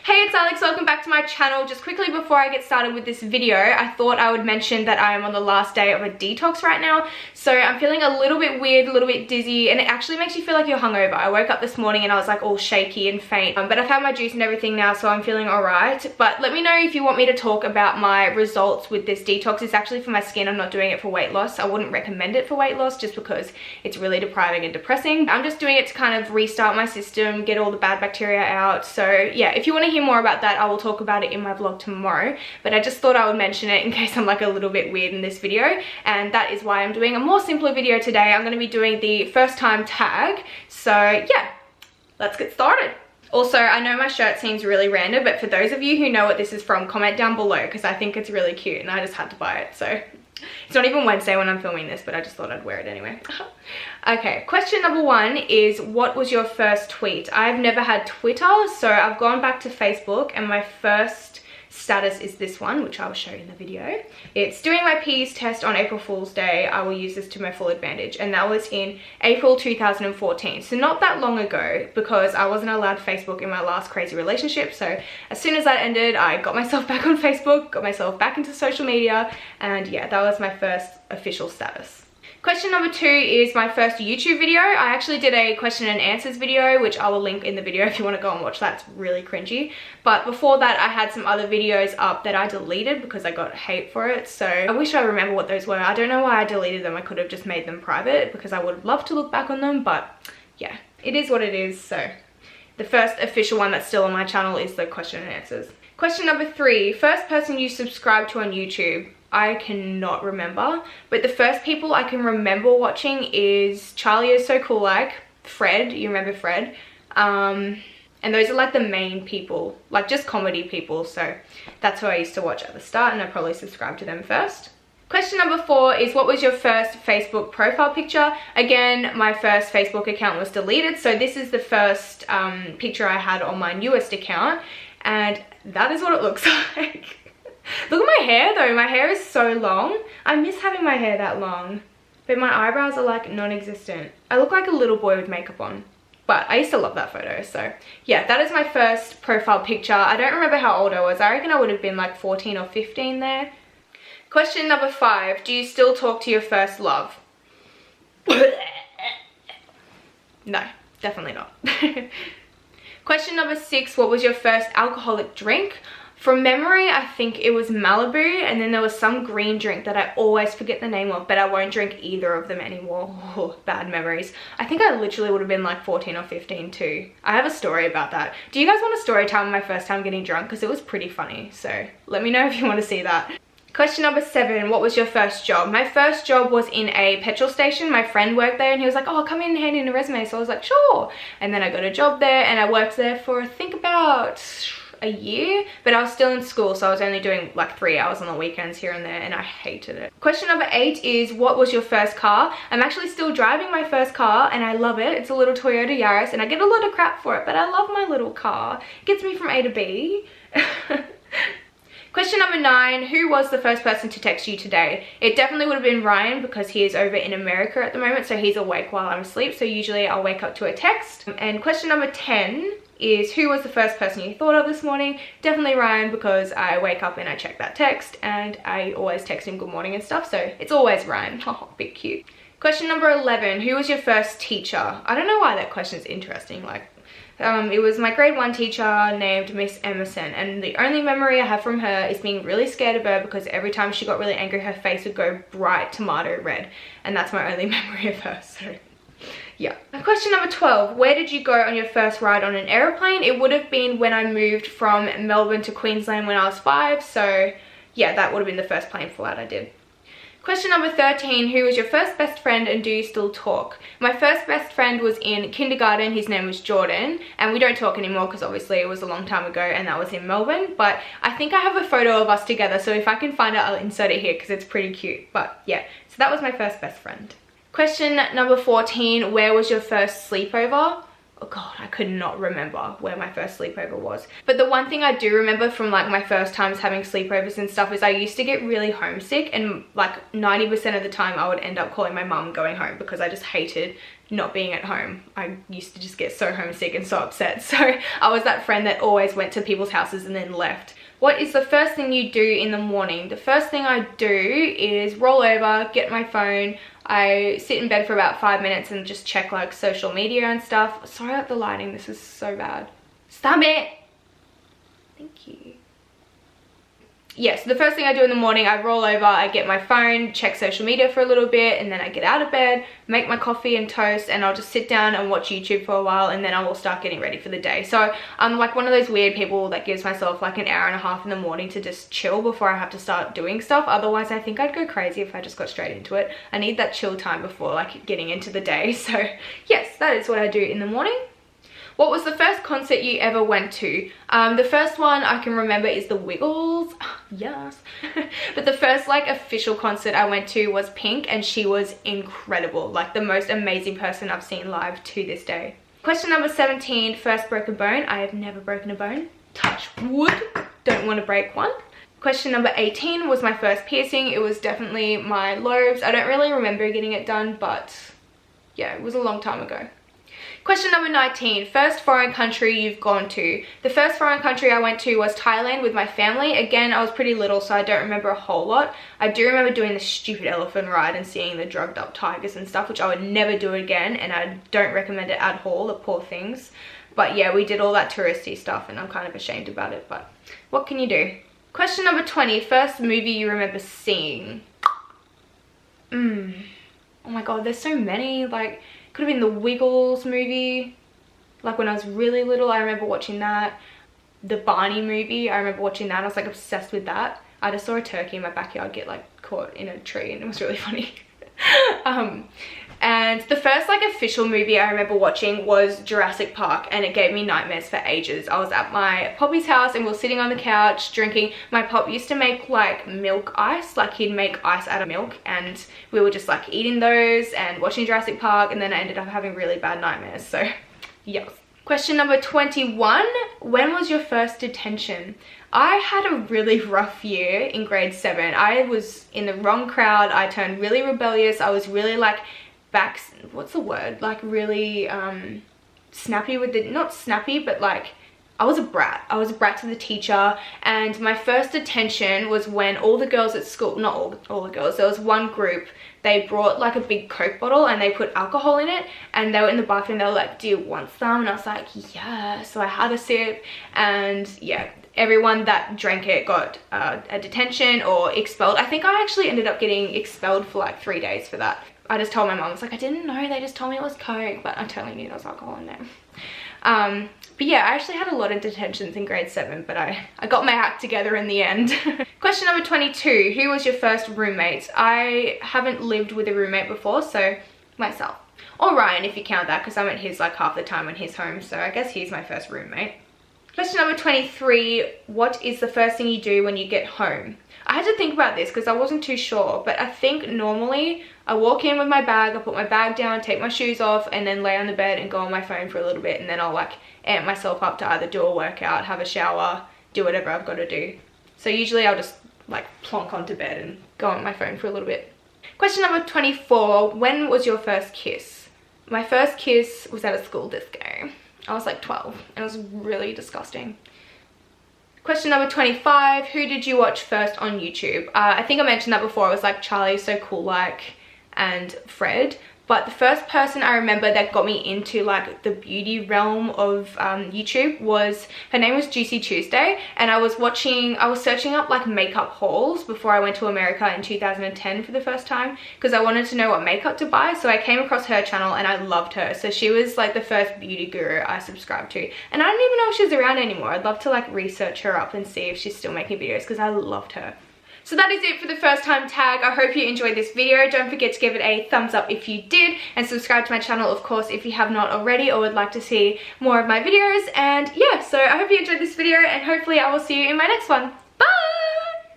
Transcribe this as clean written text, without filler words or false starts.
Hey, it's Alex, welcome back to my channel. Just quickly before I get started with this video, I thought I would mention that I am on the last day of a detox right now. So I'm feeling a little bit weird, a little bit dizzy, and it actually makes you feel like you're hungover. I woke up this morning and I was like all shaky and faint, but I've had my juice and everything now, so I'm feeling alright. But let me know if you want me to talk about my results with this detox. It's actually for my skin, I'm not doing it for weight loss. I wouldn't recommend it for weight loss just because it's really depriving and depressing. I'm just doing it to kind of restart my system, get all the bad bacteria out. So yeah, if you want to hear more about that, I will talk about it in my vlog tomorrow, but I just thought I would mention it in case I'm like a little bit weird in this video, and that is why I'm doing a more simpler video today. I'm going to be doing the first time tag, so yeah, let's get started. Also, I know my shirt seems really random, but for those of you who know what this is from, comment down below because I think it's really cute and I just had to buy it. So it's not even Wednesday when I'm filming this, but I just thought I'd wear it anyway. Okay, question number one is, what was your first tweet? I've never had Twitter, so I've gone back to Facebook, and my first status is this one, which I will show you in the video. It's doing my P's test on April Fool's Day. I will use this to my full advantage, and that was in April 2014, so not that long ago, because I wasn't allowed Facebook in my last crazy relationship. So as soon as that ended, I got myself back on Facebook, got myself back into social media, and yeah, that was my first official status. Question number two is my first YouTube video. I actually did a question and answers video, which I will link in the video if you want to go and watch that. It's really cringy. But before that, I had some other videos up that I deleted because I got hate for it. So I wish I remember what those were. I don't know why I deleted them. I could have just made them private because I would love to look back on them. But yeah, it is what it is. So the first official one that's still on my channel is the question and answers. Question number three, first person you subscribed to on YouTube. I cannot remember, but the first people I can remember watching is Charlie Is So Cool, like Fred. You remember Fred? And those are like the main people, like just comedy people. So that's who I used to watch at the start, and I probably subscribed to them first. Question number four is, what was your first Facebook profile picture? Again, my first Facebook account was deleted, so this is the first picture I had on my newest account, and that is what it looks like. Look at my hair though, my hair is so long. I miss having my hair that long, but my eyebrows are like non-existent. I look like a little boy with makeup on, but I used to love that photo. So yeah, that is my first profile picture. I don't remember how old I was. I reckon I would have been like 14 or 15 there. Question number five, do you still talk to your first love? No, definitely not. Question number six, what was your first alcoholic drink? From memory, I think it was Malibu, and then there was some green drink that I always forget the name of, but I won't drink either of them anymore. Oh, bad memories. I think I literally would have been like 14 or 15 too. I have a story about that. Do you guys want a story time of my first time getting drunk? Because it was pretty funny, so let me know if you want to see that. Question number seven, what was your first job? My first job was in a petrol station. My friend worked there and he was like, oh, come in and hand in a resume. So I was like, sure. And then I got a job there, and I worked there for I think about a year, but I was still in school, so I was only doing like 3 hours on the weekends here and there, and I hated it. Question number eight is, what was your first car? I'm actually still driving my first car, and I love it. It's a little Toyota Yaris, and I get a lot of crap for it, but I love my little car. It gets me from A to B. Question number nine, who was the first person to text you today? It definitely would have been Ryan, because he is over in America at the moment, so he's awake while I'm asleep, so usually I'll wake up to a text. And question number 10 is, who was the first person you thought of this morning? Definitely Ryan, because I wake up and I check that text, and I always text him good morning and stuff, so it's always Ryan. Oh, big cute. Question number 11, who was your first teacher? I don't know why that question is interesting. Like, it was my grade 1 teacher named Miss Emerson, and the only memory I have from her is being really scared of her because every time she got really angry, her face would go bright tomato red, and that's my only memory of her, so yeah. Question number 12, where did you go on your first ride on an aeroplane? It would have been when I moved from Melbourne to Queensland when I was 5, so yeah, that would have been the first plane flight I did. Question number 13, who was your first best friend and do you still talk? My first best friend was in kindergarten, his name was Jordan, and we don't talk anymore because obviously it was a long time ago and that was in Melbourne, but I think I have a photo of us together, so if I can find it, I'll insert it here because it's pretty cute. But yeah, so that was my first best friend. Question number 14, where was your first sleepover? Oh god, I could not remember where my first sleepover was. But the one thing I do remember from like my first times having sleepovers and stuff is I used to get really homesick, and like 90% of the time I would end up calling my mum going home because I just hated not being at home. I used to just get so homesick and so upset. So I was that friend that always went to people's houses and then left. What is the first thing you do in the morning? The first thing I do is roll over, get my phone. I sit in bed for about 5 minutes and just check like social media and stuff. Sorry about the lighting, this is so bad. Stop it! Thank you. Yes, the first thing I do in the morning, I roll over, I get my phone, check social media for a little bit, and then I get out of bed, make my coffee and toast, and I'll just sit down and watch YouTube for a while, and then I will start getting ready for the day. So I'm like one of those weird people that gives myself like an hour and a half in the morning to just chill before I have to start doing stuff. Otherwise, I think I'd go crazy if I just got straight into it. I need that chill time before like getting into the day. So yes, that is what I do in the morning. What was the first concert you ever went to? The first one I can remember is The Wiggles. Yes. But the first like official concert I went to was Pink, and she was incredible. Like the most amazing person I've seen live to this day. Question number 17, first broken bone. I have never broken a bone. Touch wood. Don't want to break one. Question number 18 was my first piercing. It was definitely my lobes. I don't really remember getting it done, but yeah, it was a long time ago. Question number 19, first foreign country you've gone to. The first foreign country I went to was Thailand with my family. Again, I was pretty little, so I don't remember a whole lot. I do remember doing the stupid elephant ride and seeing the drugged up tigers and stuff, which I would never do again, and I don't recommend it at all, the poor things. But yeah, we did all that touristy stuff, and I'm kind of ashamed about it, but what can you do? Question number 20, first movie you remember seeing. Oh my god, there's so many, like, could have been the Wiggles movie, like when I was really little. I remember watching that. The Barney movie, I remember watching that. I was like obsessed with that. I just saw a turkey in my backyard get like caught in a tree, and it was really funny. And the first like official movie I remember watching was Jurassic Park, and it gave me nightmares for ages. I was at my poppy's house and we were sitting on the couch drinking. My pop used to make like milk ice, like he'd make ice out of milk, and we were just like eating those and watching Jurassic Park, and then I ended up having really bad nightmares. So yes. Question number 21, when was your first detention? I had a really rough year in grade 7. I was in the wrong crowd. I turned really rebellious. I was really like what's the word, like really snappy with the, not snappy, but like I was a brat. I was a brat to the teacher, and my first detention was when all the girls at school, not all the girls, there was one group, they brought like a big Coke bottle and they put alcohol in it, and they were in the bathroom, they were like, do you want some? And I was like, yeah. So I had a sip, and yeah, everyone that drank it got a detention or expelled. I think I actually ended up getting expelled for like 3 days for that. I just told my mom, I was like, I didn't know, they just told me it was Coke, but I totally knew there was alcohol in there. But yeah, I actually had a lot of detentions in grade 7, but I got my act together in the end. Question number 22, who was your first roommate? I haven't lived with a roommate before, so myself. Or Ryan, if you count that, because I'm at his like half the time when he's home, so I guess he's my first roommate. Question number 23, what is the first thing you do when you get home? I had to think about this because I wasn't too sure, but I think normally I walk in with my bag, I put my bag down, take my shoes off, and then lay on the bed and go on my phone for a little bit, and then I'll like amp myself up to either do a workout, have a shower, do whatever I've got to do. So usually I'll just like plonk onto bed and go on my phone for a little bit. Question number 24, when was your first kiss? My first kiss was at a school disco. I was like 12, and it was really disgusting. Question number 25, who did you watch first on YouTube? I think I mentioned that before. It was like Charlie So Cool Like and Fred. But the first person I remember that got me into like the beauty realm of YouTube was, her name was Juicy Tuesday, and I was searching up like makeup hauls before I went to America in 2010 for the first time, because I wanted to know what makeup to buy. So I came across her channel and I loved her. So she was like the first beauty guru I subscribed to, and I don't even know if she's around anymore. I'd love to like research her up and see if she's still making videos, because I loved her. So that is it for the first time tag. I hope you enjoyed this video. Don't forget to give it a thumbs up if you did, and subscribe to my channel, of course, if you have not already or would like to see more of my videos. And yeah, so I hope you enjoyed this video, and hopefully I will see you in my next one.